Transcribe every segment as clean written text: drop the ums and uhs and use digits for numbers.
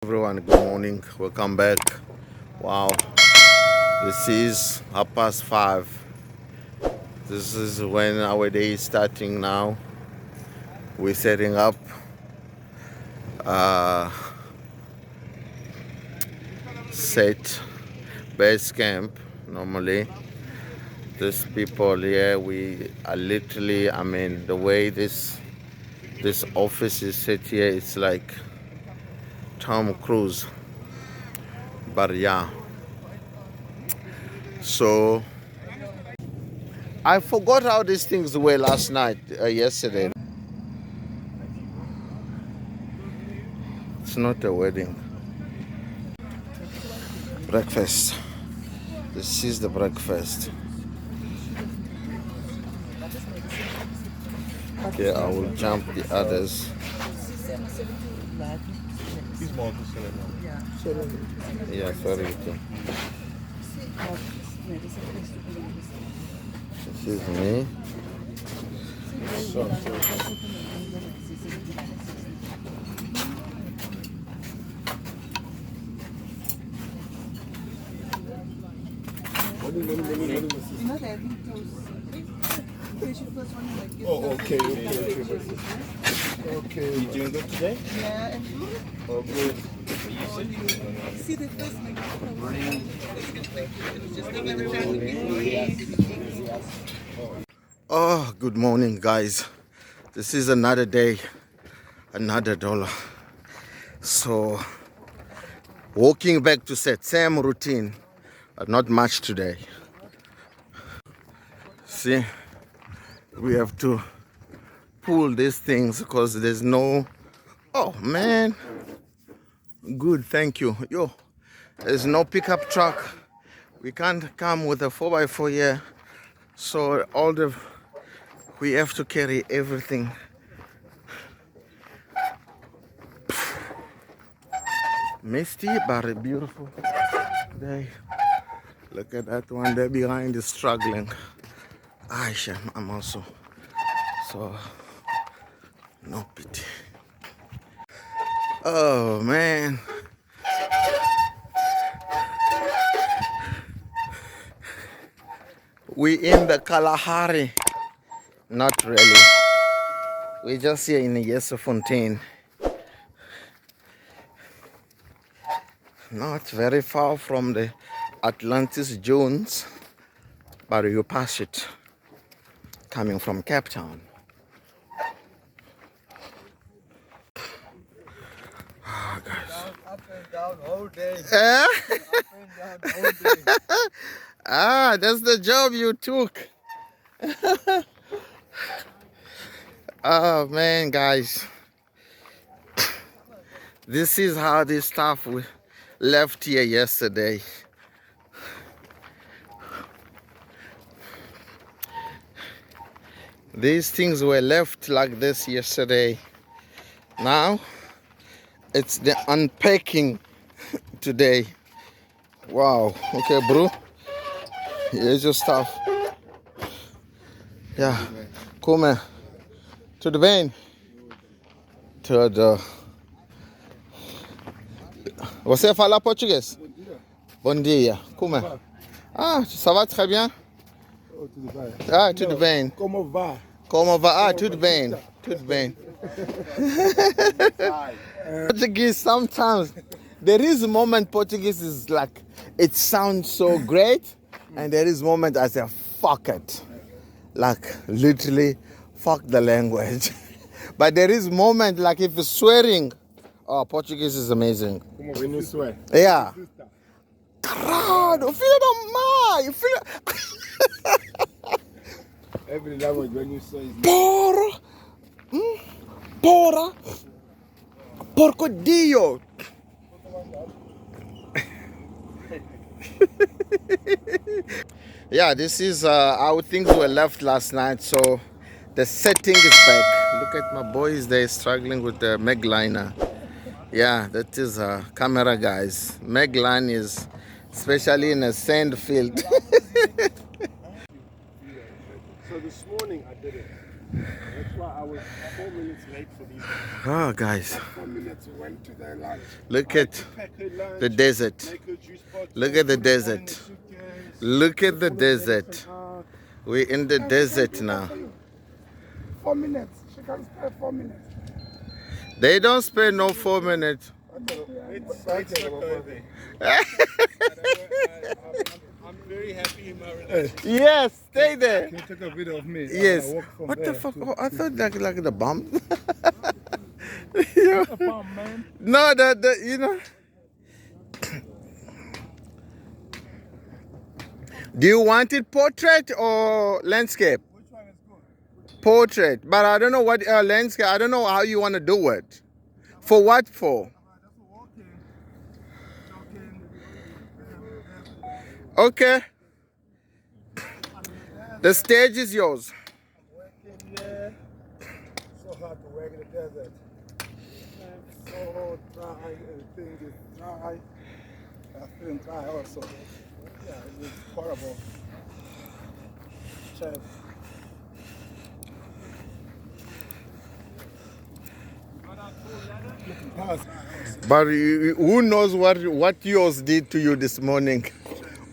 Everyone, good morning. Welcome back. Wow, this is 5:30. This is when our day is starting now. We're setting up. Uh, Set base camp. Normally, these people here, we are literally. I mean, the way this office is set here, it's like Tom Cruise. But yeah, so I forgot how these things were last night, yesterday. It's not a wedding. Breakfast. This is the breakfast. Okay, I will jump the others. Yeah, sorry. This is me. Oh, okay. You doing good today? Yeah, and Oh, good. see the first Oh, good morning, guys. This is another day, another dollar. So, walking back to set, same routine, but not much today. See, we have to pull these things because there's no. Oh man, good, thank you. Yo, there's no pickup truck. We can't come with a 4x4 here, so we have to carry everything. Misty but a beautiful day. Look at that one there behind is struggling. Aisha, I'm also so no pity. Oh man. We in the Kalahari. Not really. We're just here in Yezerfontein. Not very far from the Atlantis Dunes, but you pass it coming from Cape Town. Oh, guys. Up and down all day. Eh? Up and down all day. Ah, that's the job you took. Oh man, guys. This is how this stuff we left here yesterday. These things were left like this yesterday. Now it's the unpacking today. Wow. Okay, bro. Here's your stuff. Yeah. Come here. Tudo bem? Tudo. Você fala português? Bom dia. Como é? Ah, ça va très bien? Oh, tudo bem. Ah, tudo bem. Como vai? Como va? Ah, tudo bem. Tudo bem. Portuguese sometimes there is a moment Portuguese is like it sounds so great, and there is moment I say fuck it, like literally fuck the language. But there is moment like if you're swearing, oh, Portuguese is amazing. Como when you swear? Yeah. Caralho, filho da mãe, filho. Every language when you swear is Porra, porra, porco dio. Yeah, this is how things were left last night, so the setting is back. Look at my boys, they're struggling with the meg liner. Yeah, that is a camera, guys. Meg line is especially in a sand field. So this morning I did it. That's why I was 4 minutes late for these. Oh, guys, 4 minutes went to their lunch. look I had at to pack her lunch, the desert. make her juice bottle, Look at the put it all in desert. suitcase, Look at put the all of the desert. medicine out. We're in the And she can't desert do that now. for you. 4 minutes. She can spare 4 minutes. They don't spend no 4 minutes. It's not go there. I'm very happy in my relationship. Yes, stay there. Can you take a video of me? Yes. I walk from What the there fuck? to- Oh, I thought like the bomb. A farm, man. No, the you know. Do you want it portrait or landscape? Which one is good? Portrait, but I don't know what landscape. I don't know how you want to do it. For what for? Just walking, jogging. Okay. The stage is yours. Working here. So hard to work in the desert. It's so dry. Everything is dry. I feel dry also. Yeah, it's horrible. Chef. Pass. But who knows what yours did to you this morning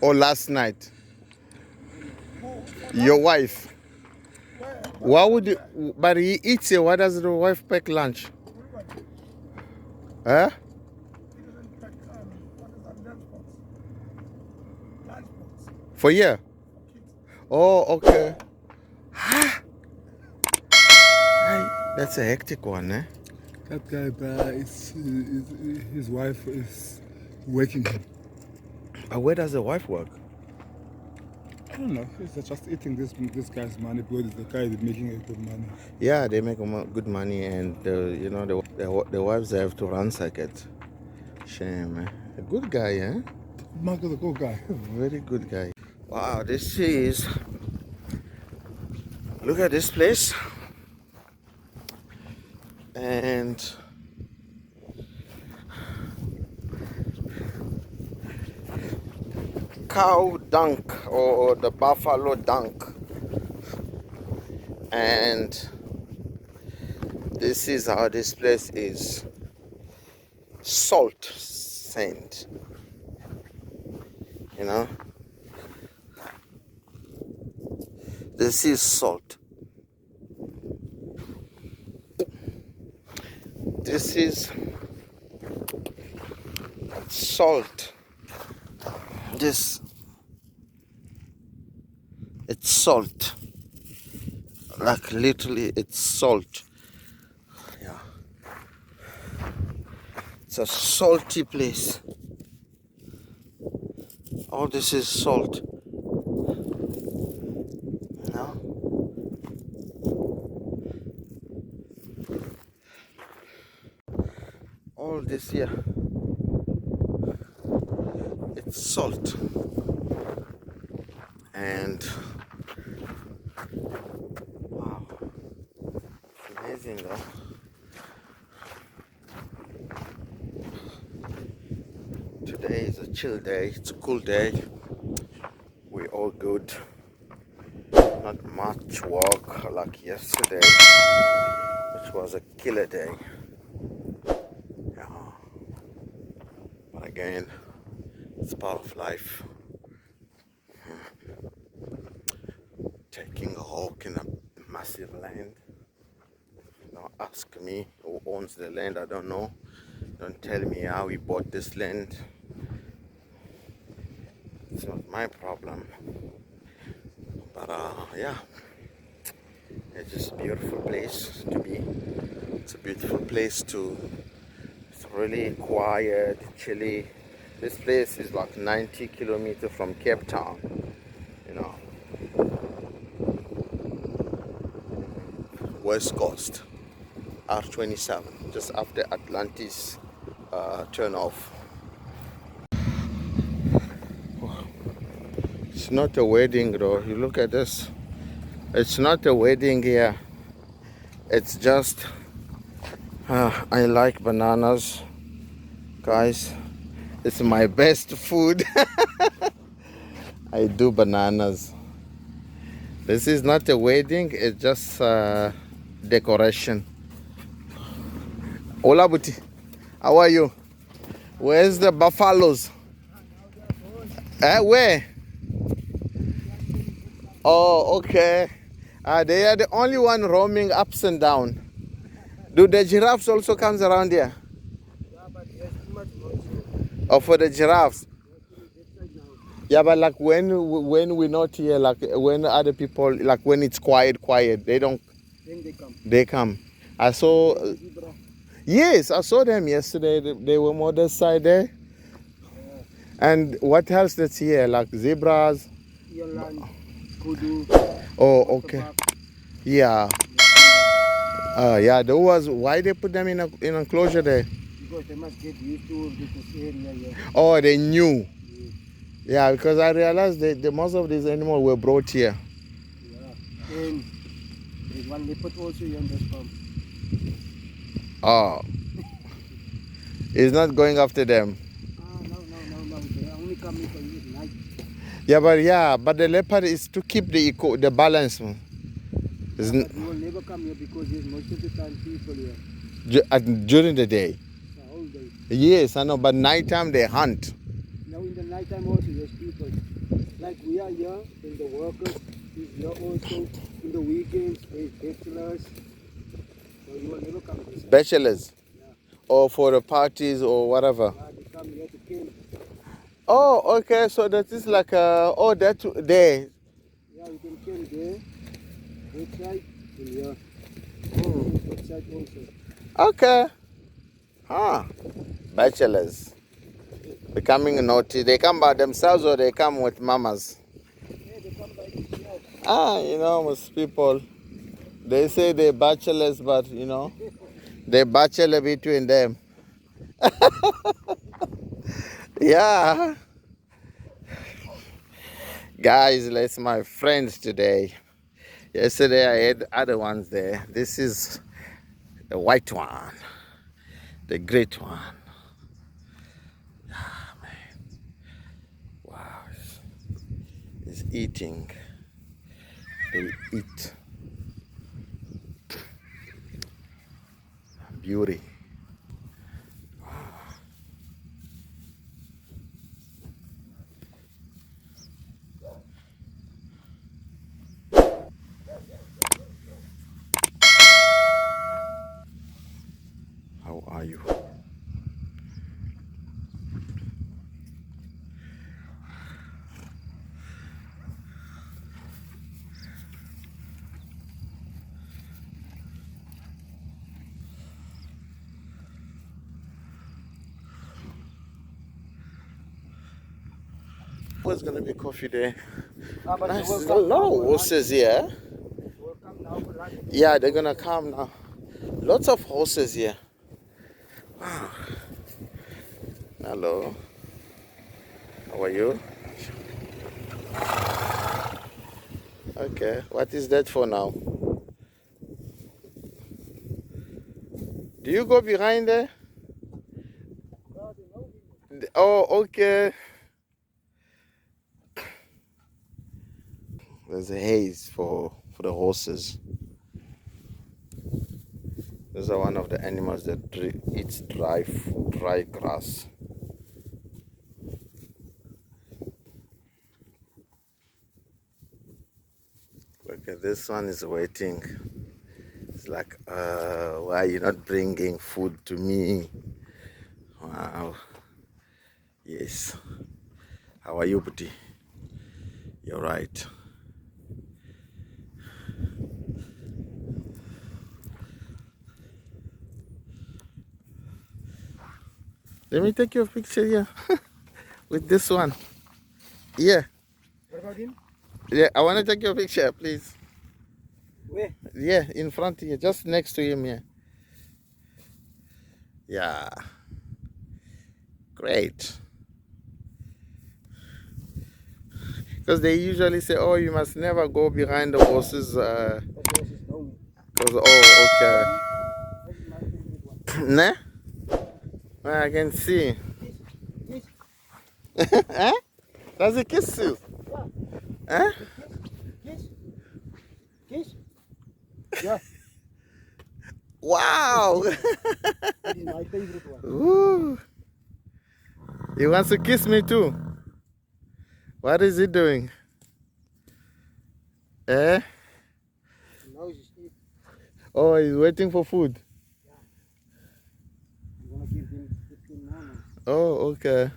or last night? Your wife. What would you? But he eats it. Why does the wife pack lunch? Huh? For you? Oh, okay. That's a hectic one, eh? That guy, his wife is waking him. But where does the wife work? I don't know. He's just eating this guy's money because the guy is making a good money. Yeah, they make good money, and you know the wives have to ransack it. Shame, eh? A good guy, eh? Marco's a good guy. Very good guy. Wow, this is. Look at this place. And cow dunk or the buffalo dunk. And this is how this place is. Salt sand. You know? This is salt. This is salt. This, it's salt. Like literally, it's salt. Yeah. It's a salty place. All this is salt. No? All this here, it's salt. And wow, it's amazing though. Today is a chill day, it's a cool day. We're all good. Not much work like yesterday, which was a killer day. Yeah. But again, it's part of life. Taking a walk in a massive land. Don't ask me who owns the land, I don't know. Don't tell me how he bought this land. It's not my problem. But yeah, it's just a beautiful place to be. It's a beautiful place to. It's really quiet, chilly. This place is like 90 kilometers from Cape Town. You know, West Coast, R27, just after Atlantis turn off. It's not a wedding though. You look at this. It's not a wedding here. It's just I like bananas, guys. It's my best food. I do bananas. This is not a wedding, it's just decoration. Hola, Buti. How are you? Where's the buffaloes? Where? Oh, okay. They are the only one roaming ups and down. Do the giraffes also comes around here? Yeah, but there's too much noise. Or for the giraffes? Yeah, but like when we're not here, like when other people, like when it's quiet, they don't. Then they come. They come. I saw. Zebra. Yes, I saw them yesterday. They were on the side there. And what else that's here? Like zebras. Eland, kudu. Oh, okay. Yeah. Yeah. There was why they put them in in enclosure there. Because they must get used to this area here. Oh, they knew. Yeah, because I realized that most of these animals were brought here. Yeah. And there's one leopard also here on this farm. Oh. He's not going after them. No. They only come here for you at night. But the leopard is to keep the balance. But you will never come here because there's most of the time people here. During the day. The whole day. Yes, I know, but nighttime they hunt. Now in the night time also there's people. Like we are here, and the workers is here also. In the weekends, there's bachelors. So you will never come here. Bachelors. Yeah. Or for the parties or whatever. Yeah, they come here to camp. Oh, okay, so that is like that there. Yeah, you can camp there. That side and here. That side also. Okay. Bachelors. Becoming naughty. They come by themselves or they come with mamas? Yeah, they come by themselves. Most people, they say they're bachelors, but, they bachelor between them. Yeah. Guys, that's my friends today. Yesterday I had other ones there. This is the white one. The great one. Ah, man. Wow. He's eating. They eat. Beauty. How are you? What's gonna be coffee there? But Nice. they will There's a come lot now of for horses lunch. here. They will come now for lunch. Yeah, they're gonna come now. Lots of horses here. Wow. Hello. How are you? Okay. What is that for now? Do you go behind there? Oh, okay. There's a haze for the horses. These are one of the animals that eats dry grass. Look at this one is waiting. It's like, why are you not bringing food to me? Wow. Yes. How are you, Puti? You're right. Let me take your picture here with this one. Yeah. What about him? Yeah, I want to take your picture, please. Where? Yeah, in front here, just next to him here. Yeah. Great. Because they usually say, oh, you must never go behind the horses. Because the horses know me. Oh, okay. This is my favorite one. Nah? Well, I can see. Kiss. Huh? Does it kiss you? Yeah. Huh? Kiss. Yeah, Wow. that is my favorite one. Ooh. He wants to kiss me too. What is he doing? Eh? Now he's eat. Oh, he's waiting for food. I'm gonna give him 15 now. Oh, okay.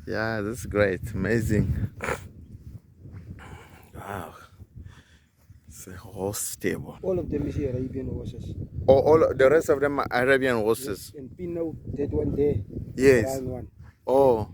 Yeah, that's great. Amazing. Wow. It's a horse stable. All of them is Arabian horses. Oh, all the rest of them are Arabian horses. Yes, and Pino, that one there. Yes. Brown one. Oh.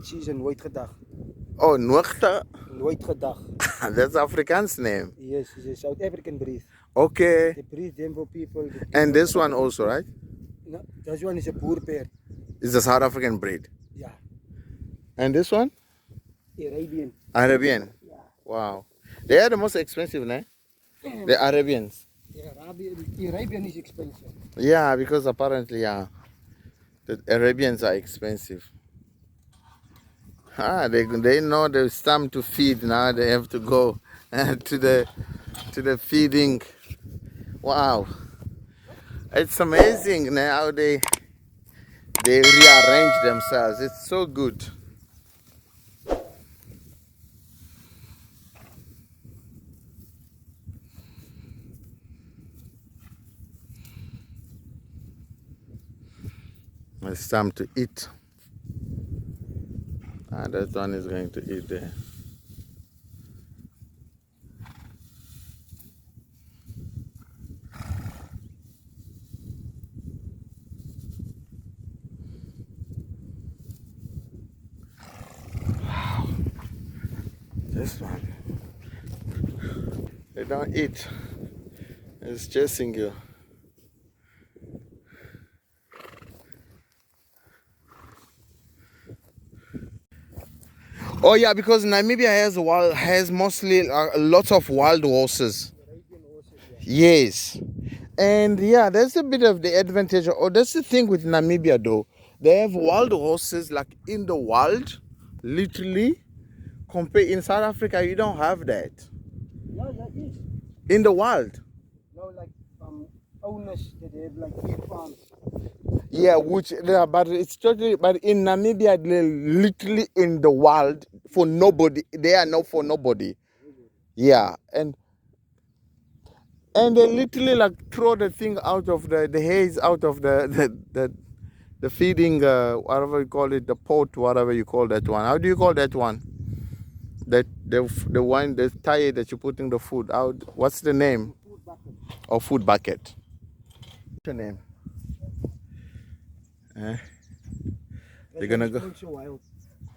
She's een nooit gedag. Oh, Nuachta. Nooit gedag. That's Afrikaans name. Yes, it's a South African breed. Okay. They breed them for people. And this one also, right? No, this one is a boer pair. It's a South African breed. Yeah. And this one? Arabian. Arabian. Yeah. Wow. They are the most expensive, né? The Arabians. Arabian is expensive. Yeah, because apparently, yeah, the Arabians are expensive. They know there's time to feed now. They have to go to the feeding. Wow, it's amazing now how they rearrange themselves. It's so good. It's time to eat. That one is going to eat there. Wow. This one. They don't eat. It's chasing you. Oh yeah, because Namibia has mostly lots of wild horses. Arabian horses, yeah. Yes, and yeah, that's a bit of the advantage. Or that's the thing with Namibia, though. They have wild horses like in the wild, literally. Compare in South Africa, you don't have that. Yeah, that is. In the wild. No, like owners that have like big farms. Yeah, but it's totally. But in Namibia, they're literally in the wild for nobody. They are not for nobody. Yeah, and they literally like throw the thing out of the haze out of the feeding whatever you call it, the pot, whatever you call that one. How do you call that one? That the one, the tire that you put in the food out. What's the name? Food bucket. Or food bucket. What's your name? They're gonna go. So wild.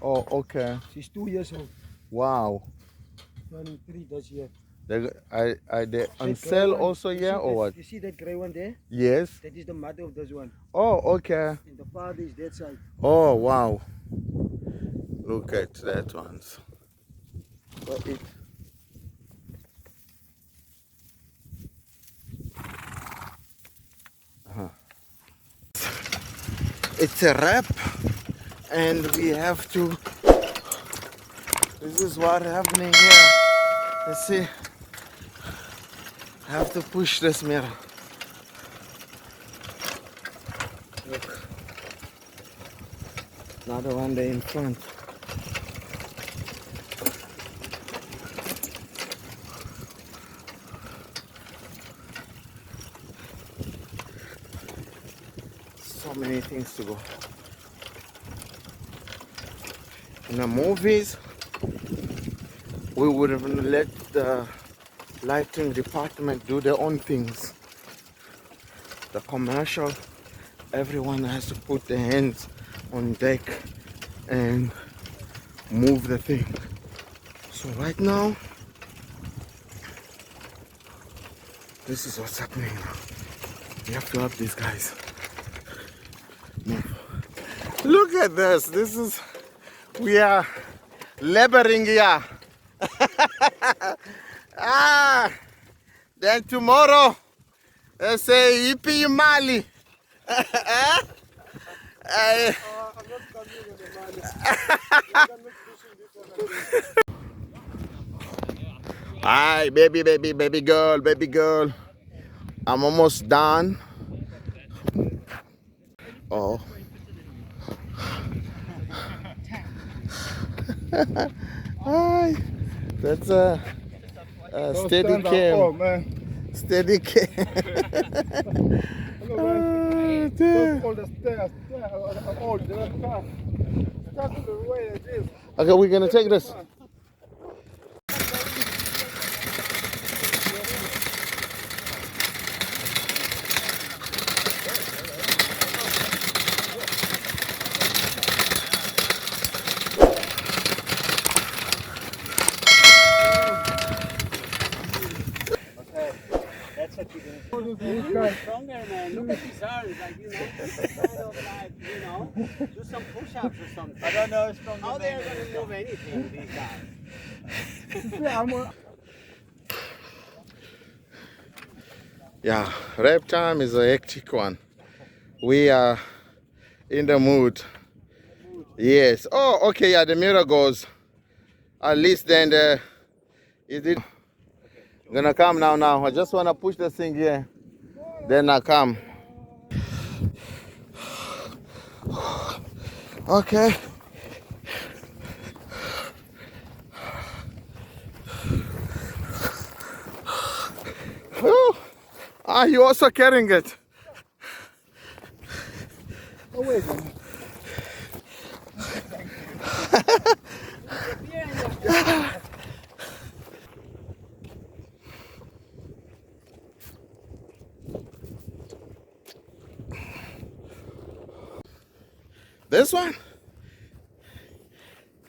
Oh, okay. She's 2 years old. Wow. Turning 3 this year. Are they on That sale grey one, also you here see or that- what? You see that grey one there? Yes. That is the mother of this one. Oh, okay. And the father is that side. Oh, wow. Look at that one. It's a wrap, and we have to. This is what happening here. Let's see. I have to push this mirror. Look. Another one there in front. So many things to go. In the movies, we would have let the lighting department do their own things. The commercial, everyone has to put their hands on deck and move the thing. So right now, this is what's happening now. We have to help these guys move. Look at this. This is, we are laboring here. Then tomorrow, they say, Yippee Mali. I'm not coming with the money. I'm not pushing this one again. Hi, baby, baby, baby girl, baby girl. I'm almost done. Oh. Hi. That's a steady stand up. Oh, cam. man. Steady cam. Hello, man. Dear. Don't hold the stairs. Hold the car. That's the way it is. Okay, we're gonna take this. That's what you're gonna do. You're stronger, man. Look at these arms, like, kind of like, do some push-ups or something. I don't know how they're gonna move anything, these guys. Yeah, rap time is a hectic one. We are in the mood. Yes. Oh, okay. Yeah, the mirror goes. At least then is it gonna come now? Now I just wanna push the thing here. Then I come. Okay. Oh, you also carrying it. Oh, wait a minute. This one,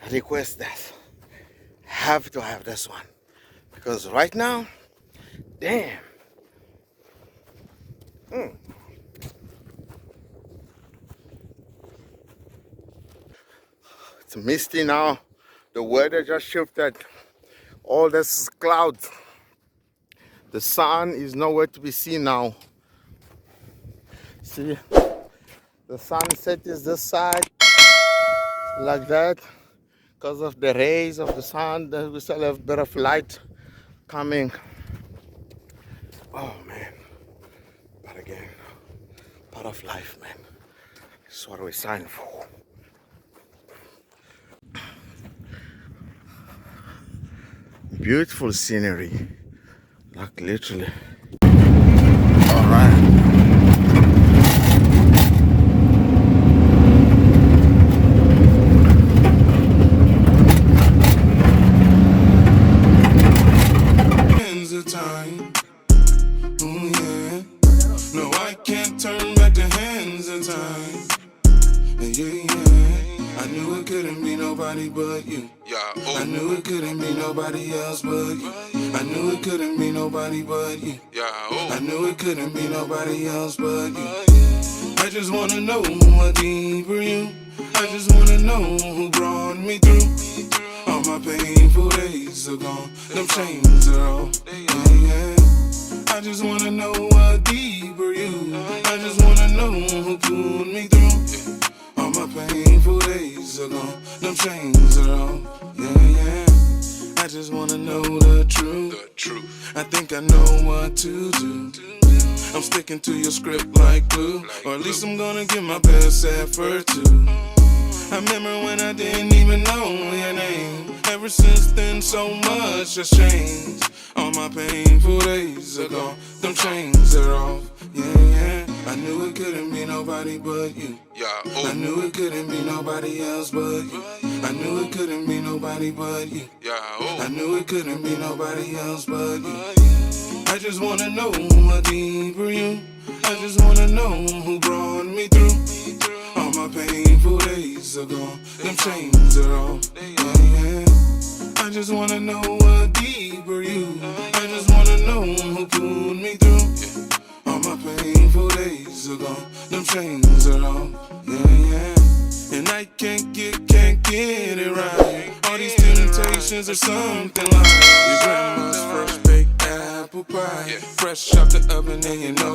I request that. Have to have this one because right now, damn. It's misty now. The weather just shifted. All this clouds. The sun is nowhere to be seen now. See, the sunset is this side, like that. Because of the rays of the sun, we still have a bit of light coming. Oh man, but again, part of life, man. This is what we signed for. Beautiful scenery, like literally. All right. Time. Ooh, yeah. No, I can't turn back the hands of time. Yeah, yeah. I knew it couldn't be nobody but you. Yeah. I knew it couldn't be nobody else but you. I knew it couldn't be nobody but you. Yeah. I knew it couldn't be nobody else but you. I just wanna know what deeper you. I just wanna know who brought me through. All my painful days are gone. Them chains are off. Yeah, yeah. I just wanna know what deeper you. I just wanna know who pulled me through. All my painful days are gone. Them chains are off. Yeah, yeah. I just wanna know the truth. I think I know what to do. I'm sticking to your script like glue, or at least I'm gonna give my best effort to. I remember when I didn't even know your name. Ever since then, so much has changed. All my painful days are gone. Them chains are off. Yeah, yeah. I knew it couldn't be nobody but you. I knew it couldn't be nobody else but you. I knew it couldn't be nobody but you. I knew it couldn't be nobody else but you. I just wanna know what deeper you. I just wanna know who brought me through. All my painful days are gone. Them chains are off. Yeah, yeah. I just wanna know what deeper you. I just wanna know who pulled me through. All my painful days are gone. Them chains are off. Yeah, yeah. And I can't get it right. All these temptations are something like your grandma's first baked apple pie. Fresh out the oven and you know